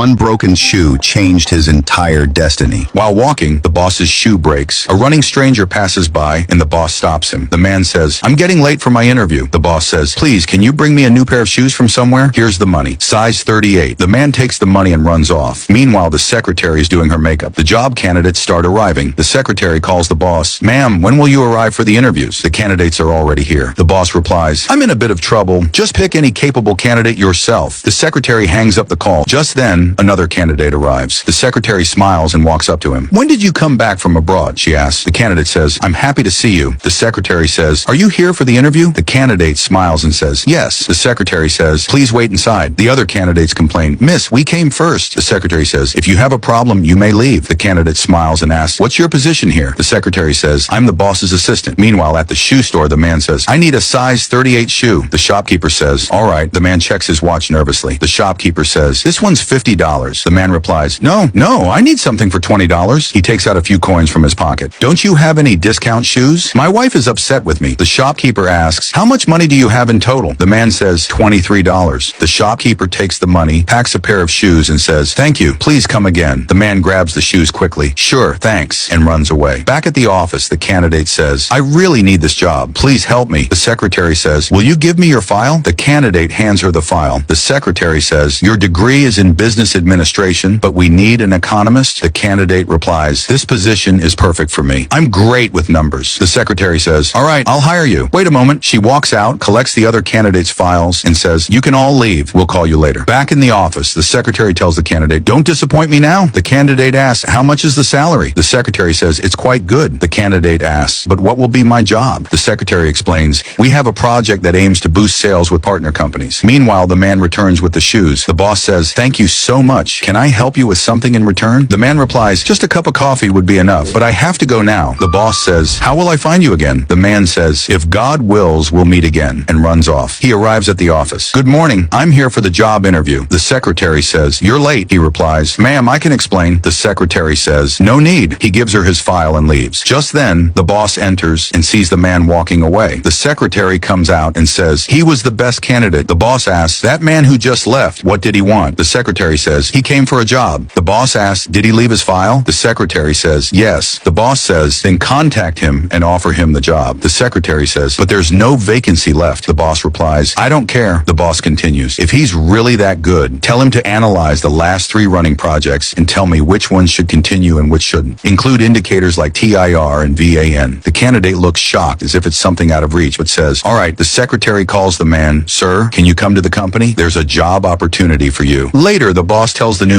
One broken shoe changed his entire destiny. While walking, the boss's shoe breaks. A running stranger passes by, and the boss stops him. The man says, "I'm getting late for my interview." The boss says, "Please, can you bring me a new pair of shoes from somewhere? Here's the money. Size 38. The man takes the money and runs off. Meanwhile, the secretary is doing her makeup. The job candidates start arriving. The secretary calls the boss. "Ma'am, when will you arrive for the interviews?" The candidates are already here. The boss replies, "I'm in a bit of trouble. Just pick any capable candidate yourself." The secretary hangs up the call. Just then, another candidate arrives. The secretary smiles and walks up to him. "When did you come back from abroad?" she asks. The candidate says, "I'm happy to see you." The secretary says, "Are you here for the interview?" The candidate smiles and says, "Yes." The secretary says, "Please wait inside." The other candidates complain, "Miss, we came first." The secretary says, "If you have a problem, you may leave." The candidate smiles and asks, "What's your position here?" The secretary says, "I'm the boss's assistant." Meanwhile, at the shoe store, the man says, "I need a size 38 shoe." The shopkeeper says, "All right." The man checks his watch nervously. The shopkeeper says, "This one's $50. The man replies, No, I need something for $20. He takes out a few coins from his pocket. "Don't you have any discount shoes? My wife is upset with me." The shopkeeper asks, "How much money do you have in total?" The man says, $23. The shopkeeper takes the money, packs a pair of shoes, and says, "Thank you. Please come again." The man grabs the shoes quickly. "Sure, thanks," and runs away. Back at the office, the candidate says, "I really need this job. Please help me." The secretary says, "Will you give me your file?" The candidate hands her the file. The secretary says, "Your degree is in business administration, but we need an economist." The candidate replies, "This position is perfect for me. I'm great with numbers." The secretary says, "All right, I'll hire you." Wait a moment. She walks out, collects the other candidates' files, and says, "You can all leave. We'll call you later." Back in the office, the secretary tells the candidate, "Don't disappoint me now." The candidate asks, "How much is the salary?" The secretary says, "It's quite good." The candidate asks, "But what will be my job?" The secretary explains, "We have a project that aims to boost sales with partner companies." Meanwhile, the man returns with the shoes. The boss says, "Thank you so much. Can I help you with something in return?" The man replies, "Just a cup of coffee would be enough, but I have to go now." The boss says, "How will I find you again?" The man says, "If God wills, we'll meet again," and runs off. He arrives at the office. "Good morning. I'm here for the job interview." The secretary says, "You're late." He replies, "Ma'am, I can explain." The secretary says, "No need." He gives her his file and leaves. Just then, the boss enters and sees the man walking away. The secretary comes out and says, "He was the best candidate." The boss asks, "That man who just left, what did he want?" The secretary says, "He came for a job." The boss asks, "Did he leave his file?" The secretary says, "Yes." The boss says, "Then contact him and offer him the job." The secretary says, "But there's no vacancy left." The boss replies, "I don't care." The boss continues, "If he's really that good, tell him to analyze the last 3 running projects and tell me which ones should continue and which shouldn't. Include indicators like TIR and VAN." The candidate looks shocked as if it's something out of reach, but says, "All right." The secretary calls the man, "Sir, can you come to the company? There's a job opportunity for you." Later, the boss tells the new